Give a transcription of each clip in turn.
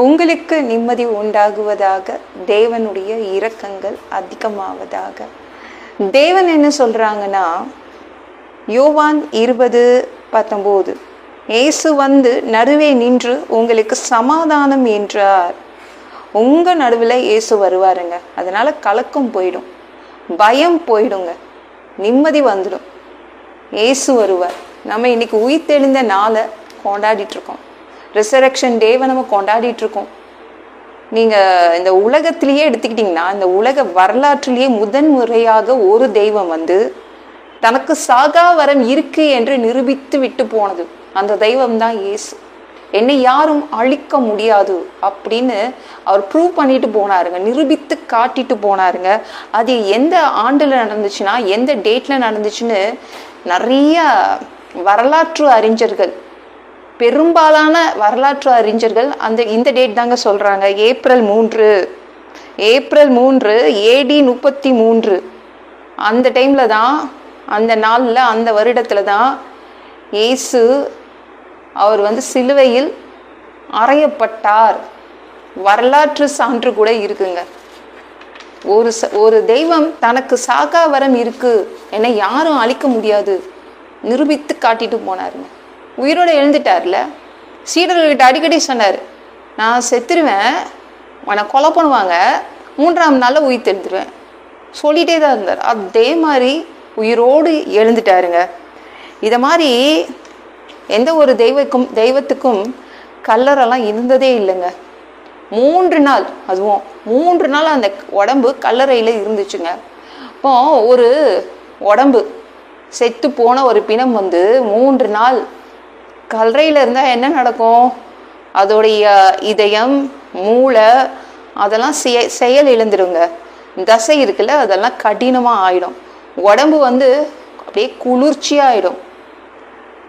உங்களுக்கு நிம்மதி உண்டாகுவதாக, தேவனுடைய இரக்கங்கள் அதிகமாவதாக. தேவன் என்ன சொல்றாங்கன்னா, யோவான் 20:19, இயேசு வந்து நடுவே நின்று உங்களுக்கு சமாதானம் என்றார். உங்க நடுவில் இயேசு வருவாருங்க. அதனால கலக்கம் போயிடும், பயம் போயிடுங்க, நிம்மதி வந்துடும். இயேசு வருவார். நம்ம இன்னைக்கு உயிர்த்தெழுந்த நாளை கொண்டாடிட்டு இருக்கோம். ரிசரக்ஷன் டேவை நம்ம கொண்டாடிட்டு இருக்கோம். நீங்க இந்த உலகத்திலேயே எடுத்துக்கிட்டீங்கன்னா, இந்த உலக வரலாற்றிலேயே முதன்முறையாக ஒரு தெய்வம் வந்து தனக்கு சாகா வரம் இருக்கு என்று நிரூபித்து விட்டு போனது. அந்த தெய்வம் தான் இயேசு. என்னை யாரும் அழிக்க முடியாது அப்படின்னு அவர் ப்ரூவ் பண்ணிட்டு போனாருங்க, நிரூபித்து காட்டிட்டு போனாருங்க. அது எந்த ஆண்டுல நடந்துச்சுன்னா, எந்த டேட்ல நடந்துச்சுன்னு நிறைய வரலாற்று அறிஞர்கள், பெரும்பாலான வரலாற்று அறிஞர்கள் இந்த டேட் தாங்க சொல்றாங்க. April 3 AD 33. அந்த டைம்ல தான், அந்த நாள்ல, அந்த வருடத்துல தான் இயேசு அவர் வந்து சிலுவையில் அறையப்பட்டார். வரலாற்று சான்று கூட இருக்குங்க. ஒரு தெய்வம் தனக்கு சாகா வரம் இருக்கு, என்னை யாரும் அழிக்க முடியாது நிரூபித்து காட்டிட்டு போனாருங்க. உயிரோட எழுந்துட்டார்ல. சீடர்கள்கிட்ட அடிக்கடி சொன்னார், நான் செத்துருவேன், உன்னை கொலை பண்ணுவாங்க, 3ஆம் நாளில் உயிர் தெழுந்துருவேன் சொல்லிட்டே தான் இருந்தார். அதே மாதிரி உயிரோடு எழுந்துட்டாருங்க. இதை மாதிரி எந்த ஒரு தெய்வத்துக்கும் கல்லறைலாம் இருந்ததே இல்லைங்க. 3 நாள், அதுவும் 3 நாள் அந்த உடம்பு கல்லறையில் இருந்துச்சுங்க. இப்போ ஒரு உடம்பு செத்து போன ஒரு பிணம் வந்து 3 நாள் கல்லறையில் இருந்தால் என்ன நடக்கும்? அதோடைய இதயம், மூளை அதெல்லாம் செயல் இழந்துடுங்க. தசை இருக்குல்ல, அதெல்லாம் கடினமாக ஆயிடும். உடம்பு வந்து அப்படியே குளிர்ச்சியாகிடும்.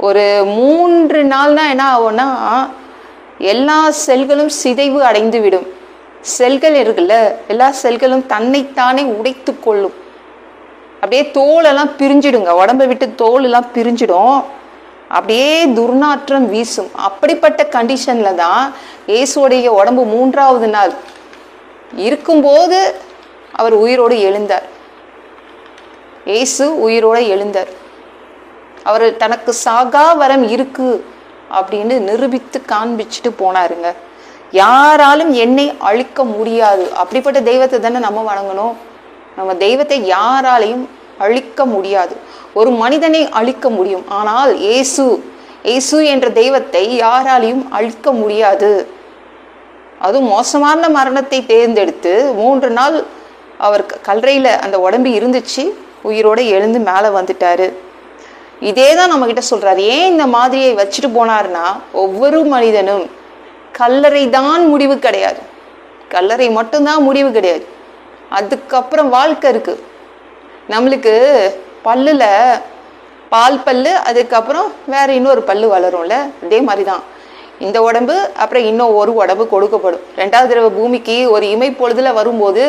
ஒரு 3 நாள்னா என்ன ஆகும்னா, எல்லா செல்களும் சிதைவு அடைந்து விடும். செல்கள் இருக்குல்ல, எல்லா செல்களும் தன்னைத்தானே உடைத்து கொள்ளும். அப்படியே தோலெல்லாம் பிரிஞ்சிடுங்க, உடம்பை விட்டு தோல் எல்லாம் பிரிஞ்சிடும். அப்படியே துர்நாற்றம் வீசும். அப்படிப்பட்ட கண்டிஷன்ல தான் இயேசுடைய உடம்பு 3ஆவது நாள் இருக்கும்போது அவர் உயிரோடு எழுந்தார். இயேசு உயிரோடு எழுந்தார். அவர் தனக்கு சாகா வரம் இருக்கு அப்படின்னு நிரூபித்து காண்பிச்சுட்டு போனாருங்க. யாராலும் என்னை அழிக்க முடியாது. அப்படிப்பட்ட தெய்வத்தை தானே நம்ம வணங்கணும். நம்ம தெய்வத்தை யாராலையும் அழிக்க முடியாது. ஒரு மனிதனை அழிக்க முடியும், ஆனால் இயேசு என்ற தெய்வத்தை யாராலையும் அழிக்க முடியாது. அதுவும் மோசமான மரணத்தை தேர்ந்தெடுத்து 3 நாள் அவர் கல்லறையில் அந்த உடம்பு இருந்துச்சு, உயிரோட எழுந்து மேலே வந்துட்டாரு. இதே தான் நம்ம கிட்ட சொல்றாரு. ஏன் இந்த மாதிரியை வச்சுட்டு போனார்னா, ஒவ்வொரு மனிதனும் கல்லறை தான் முடிவு கிடையாது, கல்லறை மட்டும்தான் முடிவு கிடையாது. அதுக்கப்புறம் வாழ்க்கை இருக்கு. நம்மளுக்கு பல்லுல பால் பல்லு, அதுக்கப்புறம் வேற இன்னொரு பல்லு வளரும்ல, அதே மாதிரி தான் இந்த உடம்பு. அப்புறம் இன்னும் ஒரு உடம்பு கொடுக்கப்படும். 2வது தடவை பூமிக்கு ஒரு இமை பொழுதுல வரும்போது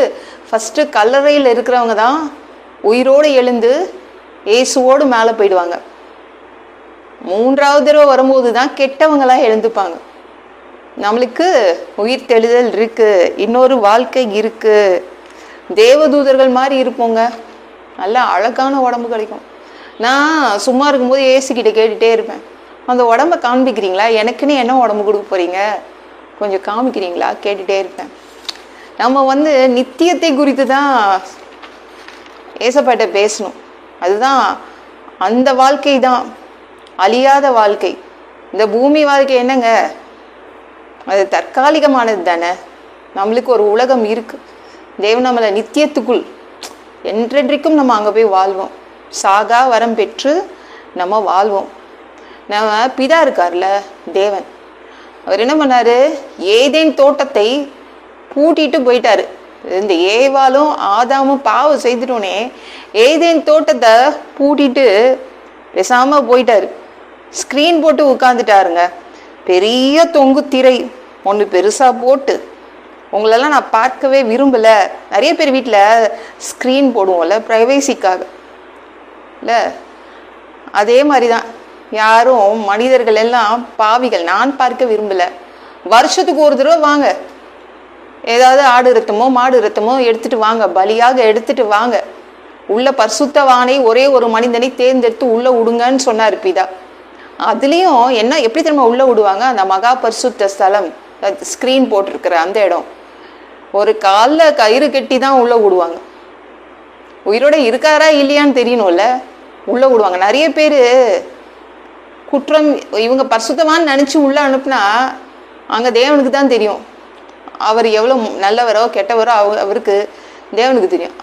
ஃபர்ஸ்ட் கல்லறையில் இருக்கிறவங்க தான் உயிரோடு எழுந்து இயேசுவோடு மேலே போயிடுவாங்க. 3ஆவது தடவை வரும்போது தான் கெட்டவங்களா எழுந்துப்பாங்க. நம்மளுக்கு உயிர் தெழுதல் இருக்கு, இன்னொரு வாழ்க்கை இருக்கு. தேவதூதர்கள் மாதிரி இருப்போங்க, நல்ல அழகான உடம்பு கிடைக்கும். நான் சும்மா இருக்கும்போது ஏசுகிட்ட கேட்டுட்டே இருப்பேன், அந்த உடம்ப காண்பிக்கிறீங்களா, எனக்குன்னு என்ன உடம்பு கொடுக்க போறீங்க, கொஞ்சம் காமிக்கிறீங்களா, கேட்டுட்டே இருப்பேன். நம்ம வந்து நித்தியத்தை குறித்து தான் ஏசப்பாட்ட பேசணும். அதுதான் அந்த வாழ்க்கை தான் அழியாத வாழ்க்கை. இந்த பூமி வாழ்க்கை என்னங்க, அது தற்காலிகமானது தானே. நம்மளுக்கு ஒரு உலகம் இருக்கு. தேவன் நம்மளை நித்தியத்துக்குள் என்றென்றைக்கும் நம்ம அங்கே போய் வாழ்வோம். சாகா வரம் பெற்று நம்ம வாழ்வோம். நம்ம பிதா இருக்கார்ல தேவன், அவர் என்ன பண்ணாரு, ஏதேன் தோட்டத்தை பூட்டிட்டு போயிட்டாரு. இந்த ஏவாலும் ஆதாமும் பாவம் செய்துட்டோனே ஏதேன் தோட்டத்தை பூட்டிட்டு பேசாம போயிட்டாரு. ஸ்க்ரீன் போட்டு உட்காந்துட்டாருங்க. பெரிய தொங்கு திரை ஒன்று பெருசா போட்டு, உங்களெல்லாம் நான் பார்க்கவே விரும்பல. நிறைய பேர் வீட்டில் ஸ்க்ரீன் போடுவோம்ல ப்ரைவேசிக்காக இல்லை, அதே மாதிரி தான் யாரும் மனிதர்கள் எல்லாம் பாவிகள், நான் பார்க்க விரும்பல, வருஷத்துக்கு ஒரு தடவை வாங்க, ஏதாவது ஆடு ரத்தமோ மாடு ரத்தமோ எடுத்துட்டு வாங்க, பலியாக எடுத்துட்டு வாங்க. உள்ள பரிசுத்தவானை ஒரே ஒரு மனிதனை தேர்ந்தெடுத்து உள்ள விடுங்கன்னு சொன்னார் பிதா. அதுலேயும் என்ன எப்படி திரும்ப உள்ள விடுவாங்க? அந்த மகா பரிசுத்த ஸ்தலம், ஸ்க்ரீன் போட்டிருக்கிற அந்த இடம், ஒரு காலில் கயிறு கட்டி தான் உள்ள விடுவாங்க. உயிரோட இருக்காரா இல்லையான்னு தெரியணும்ல, உள்ள விடுவாங்க. நிறைய பேர் குற்றம், இவங்க பரிசுத்தமானு நினச்சி உள்ள அனுப்புனா அங்கே தேவனுக்கு தான் தெரியும் அவர் எவ்வளோ நல்லவரோ கெட்டவரோ. அவருக்கு தேவனுக்கு தெரியும்.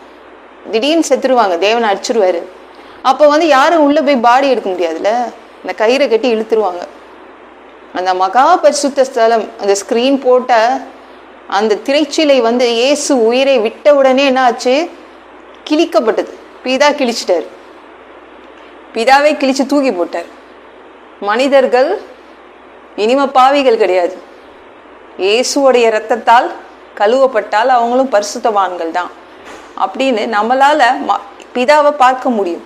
திடீர்னு செத்துருவாங்க, தேவனை அடிச்சிருவாரு. அப்போ யாரும் உள்ளே போய் பாடி எடுக்க முடியாதுல்ல, அந்த கயிறை கட்டி இழுத்துருவாங்க. அந்த மகா பரிசுத்த ஸ்தலம், அந்த ஸ்க்ரீன் போட்ட அந்த திரைச்சிலை இயேசு உயிரை விட்ட உடனே என்ன ஆச்சு? கிழிக்கப்பட்டது. பிதா கிழிச்சிட்டார், பிதாவே கிழிச்சு தூக்கி போட்டார். மனிதர்கள் இனிமே பாவிகள் கிடையாது. இயேசுவோடைய இரத்தத்தால் கழுவப்பட்டால் அவங்களும் பரிசுத்தவான்கள் தான் அப்படின்னு நம்மளால பிதாவை பார்க்க முடியும்.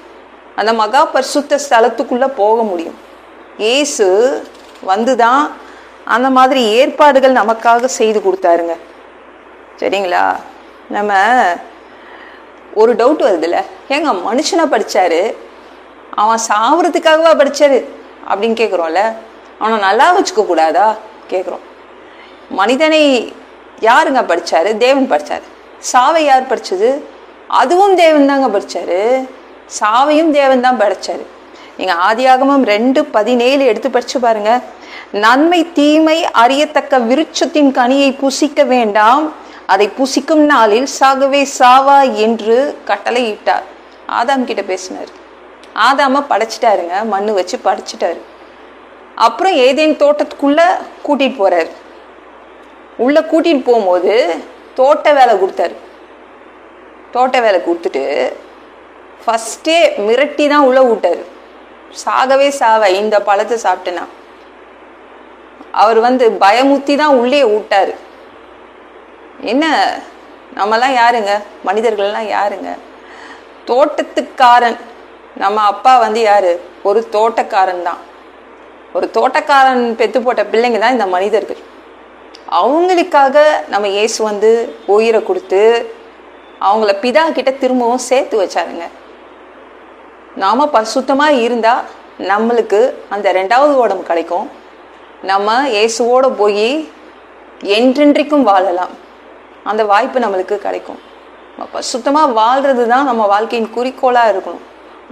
அந்த மகா பரிசுத்த ஸ்தலத்துக்குள்ள போக முடியும். இயேசு தான் அந்த மாதிரி ஏற்பாடுகள் நமக்காக செய்து கொடுத்தாருங்க. சரிங்களா? நம்ம ஒரு டவுட் வருதுல்ல, ஏங்க மனுஷனா படிச்சாரு, அவன் சாவறதுக்காகவா படிச்சாரு அப்படின்னு கேட்குறோம்ல. அவனை நல்லா வச்சுக்க கூடாதா கேட்குறோம். மனிதனை யாருங்க படிச்சாரு? தேவன் படிச்சாரு. சாவை யார் படிச்சது? அதுவும் தேவன் தாங்க படிச்சாரு. சாவையும் தேவன் தான் படைச்சாரு. நீங்க ஆதியாகமம் 2:17 எடுத்து படிச்சு பாருங்க. நன்மை தீமை அறியத்தக்க விருட்சத்தின் கனியை புசிக்க வேண்டாம், அதை புசிக்கும் நாளில் சாகவே சாவா என்று கட்டளை இட்டார். ஆதாம் கிட்ட பேசினார். ஆதாம படைச்சிட்டாருங்க, மண்ணு வச்சு படைச்சிட்டாரு. அப்புறம் ஏதேன் தோட்டத்துக்குள்ள கூட்டிட்டு போறாரு. உள்ள கூட்டிட்டு போகும்போது தோட்ட வேலை கொடுத்தாரு. தோட்ட வேலை கொடுத்துட்டு ஃபஸ்ட்டே மிரட்டி தான் உள்ள விட்டாரு. சாகவே சாவ, இந்த பழத்தை சாப்பிட்டேன்னா. அவர் பயமுத்தி தான் உள்ளே விட்டாரு. என்ன, நம்மலாம் யாருங்க? மனிதர்கள்லாம் யாருங்க? தோட்டத்துக்காரன். நம்ம அப்பா யாரு? ஒரு தோட்டக்காரன் தான். ஒரு தோட்டக்காரன் பெத்து போட்ட பிள்ளைங்க தான் இந்த மனிதர்கள். அவங்களுக்காக நம்ம இயேசு உயிரை கொடுத்து அவங்கள பிதா கிட்ட திரும்பவும் சேர்த்து வச்சாருங்க. நாம பரிசுத்தமா இருந்தா நம்மளுக்கு அந்த 2வது உடம்பு கிடைக்கும். நம்ம இயேசுவோட போய் என்றென்றைக்கும் வாழலாம். அந்த வாய்ப்பு நம்மளுக்கு கிடைக்கும். பரிசுத்தமா வாழ்றது தான் நம்ம வாழ்க்கையின் குறிக்கோளா இருக்கணும்.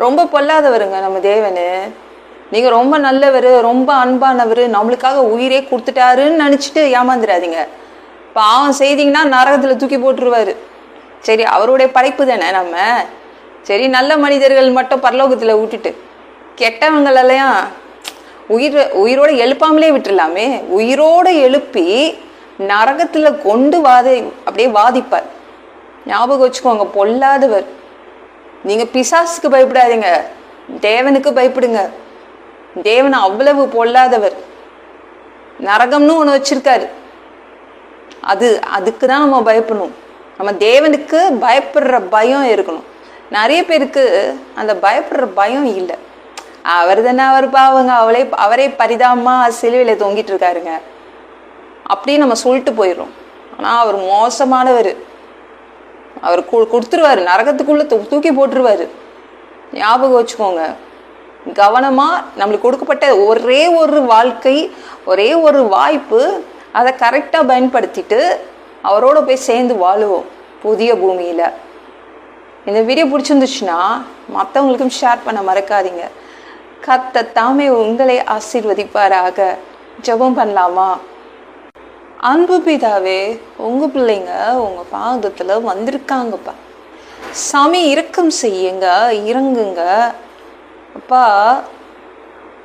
ரொம்ப பொல்லாதவருங்க நம்ம தேவனு. நீங்க ரொம்ப நல்லவர், ரொம்ப அன்பானவர், நம்மளுக்காக உயிரே கொடுத்துட்டாருன்னு நினைச்சிட்டு ஏமாந்துடாதீங்க. பாவம் செய்தீங்கன்னா நரகத்துல தூக்கி போட்டுருவாரு. சரி, அவருடைய படைப்பு தானே நம்ம. சரி, நல்ல மனிதர்கள் மட்டும் பரலோகத்துல விட்டுட்டு கெட்டவங்களெல்லாம் உயிரோட எழுப்பாமலே விட்டுடலாமே. உயிரோட எழுப்பி நரகத்துல கொண்டு அப்படியே வாதிப்பார். ஞாபகம் வச்சுக்கோங்க, பொல்லாதவர். நீங்க பிசாசுக்கு பயப்படாதீங்க, தேவனுக்கு பயப்படுங்க. தேவன் அவ்வளவு பொல்லாதவர். நரகம்னு ஒன்று வச்சிருக்காரு. அதுக்கு தான் நம்ம பயப்படணும். நம்ம தேவனுக்கு பயப்படுற பயம் இருக்கணும். நிறைய பேருக்கு அந்த பயப்படுற பயம் இல்லை. அவர் தானே, அவர் பாவங்க, அவரே பரிதாபமா சிலுவையில தொங்கிட்டு இருக்காருங்க அப்படின்னு நம்ம சொல்லிட்டு போயிடுறோம். ஆனால் அவர் மோசமானவர். அவர் கொடுத்துருவாரு, நரகத்துக்குள்ள தூக்கி போட்டுருவாரு. ஞாபகம் வச்சுக்கோங்க. கவனமா, நம்மளுக்கு கொடுக்கப்பட்ட ஒரே ஒரு வாழ்க்கை, ஒரே ஒரு வாய்ப்பு, அதை கரெக்டா பயன்படுத்திட்டு அவரோட போய் சேர்ந்து வாழுவோம் புதிய பூமியில. இந்த வீடியோ பிடிச்சிருந்துச்சுன்னா மற்றவங்களுக்கும் ஷேர் பண்ண மறக்காதீங்க. கர்த்தர் தாமே உங்களை ஆசீர்வதிப்பாராக. ஜெபம் பண்ணலாமா? அன்பு பிதாவே, உங்க பிள்ளைங்க உங்க பாதத்துல வந்திருக்காங்கப்பா. சாமி, இரக்கம் செய்யுங்க, இறங்குங்க அப்பா.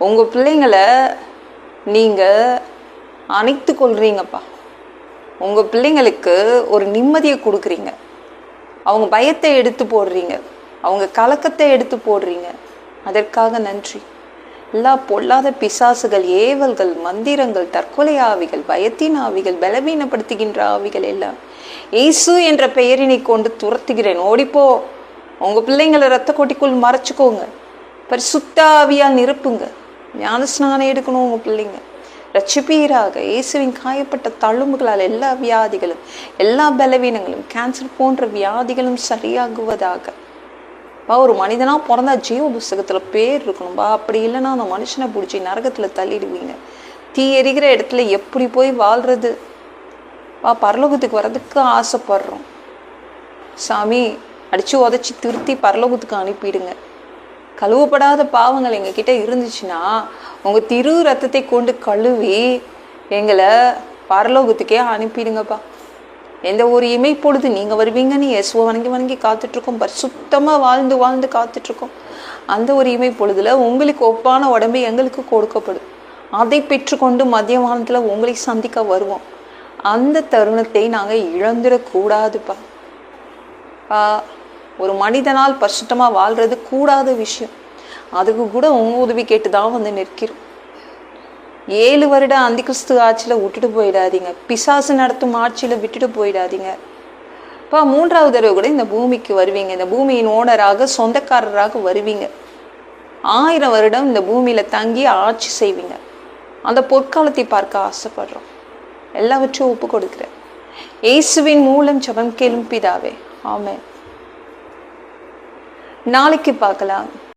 உங்க பிள்ளைங்களை நீங்க அணைத்து கொள்றீங்கப்பா. உங்க பிள்ளைங்களுக்கு ஒரு நிம்மதியை கொடுக்குறீங்க. அவங்க பயத்தை எடுத்து போடுறீங்க, அவங்க கலக்கத்தை எடுத்து போடுறீங்க. அதற்காக நன்றி. எல்லா பொல்லாத பிசாசுகள், ஏவல்கள், மந்திரங்கள், தற்கொலை ஆவிகள், பயத்தின் ஆவிகள், பலவீனப்படுத்துகின்ற ஆவிகள் எல்லாம் இயேசு என்ற பெயரினை கொண்டு துரத்துகிறேன். ஓடிப்போ. உங்க பிள்ளைங்களை ரத்த கொட்டிக்குள் மறைச்சுக்கோங்க. பரிசுத்த ஆவியால் நிரப்புங்க. ஞான ஸ்நானம் எடுக்கணும் உங்க பிள்ளைங்க. ரட்சிப்பீராக. இயேசுவின் காயப்பட்ட தழும்புகளால் எல்லா வியாதிகளும், எல்லா பலவீனங்களும், கேன்சர் போன்ற வியாதிகளும் சரியாகுவதாக. ஒரு மனிதனா பிறந்தா ஜீவ புஸ்தகத்துல பேர் இருக்கணும்பா. அப்படி இல்லைன்னா அந்த மனுஷனை பிடிச்சி நரகத்துல தள்ளிடுவீங்க. தீ எரிகிற இடத்துல எப்படி போய் வாழ்றது? பரலோகத்துக்கு வர்றதுக்கு ஆசைப்படுறோம். சாமி அடிச்சு உதச்சி திருத்தி பரலோகத்துக்கு அனுப்பிடுங்க. கழுவப்படாத பாவங்கள் எங்ககிட்ட இருந்துச்சுன்னா உங்க திரு ரத்தத்தை கொண்டு கழுவி எங்களை பரலோகத்துக்கே அனுப்பிடுங்கப்பா. எந்த ஒரு இமை பொழுது நீங்க வருவீங்கன்னு இயேசுவை வணங்கி வணங்கி காத்துட்ருக்கோம். பரிசுத்தமா வாழ்ந்து வாழ்ந்து காத்துட்ருக்கோம். அந்த ஒரு இமை பொழுதுல உங்களுக்கு ஒப்பான உடம்பு எங்களுக்கு கொடுக்கப்படும். அதை பெற்றுக்கொண்டு மதிய வானத்துல உங்களை சந்திக்க வருவோம். அந்த தருணத்தை நாங்க இழந்துடக்கூடாதுப்பா. ஒரு மனிதனால் பரிசுத்தமா வாழ்றது கூடாத விஷயம். அதுக்கு கூட உங்க உதவி கேட்டுதான் வந்து நிற்கிறோம். 7 வருட அந்த கிறிஸ்து ஆட்சியில விட்டுட்டு போயிடாதீங்க. பிசாசு நடத்தும் ஆட்சியில விட்டுட்டு போயிடாதீங்க. 3வது தடவை கூட இந்த பூமிக்கு வருவீங்க. இந்த பூமியின் ஓனராக, சொந்தக்காரராக வருவீங்க. 1000 வருடம் இந்த பூமியில தங்கி ஆட்சி செய்வீங்க. அந்த பொற்காலத்தை பார்க்க ஆசைப்படுறோம். எல்லாவற்றையும் ஒப்பு கொடுக்கிறேன். இயேசுவின் மூலம் ஜெபம் கேளும் பிதாவே, ஆமென். நாளைக்கு பார்க்கலாம்.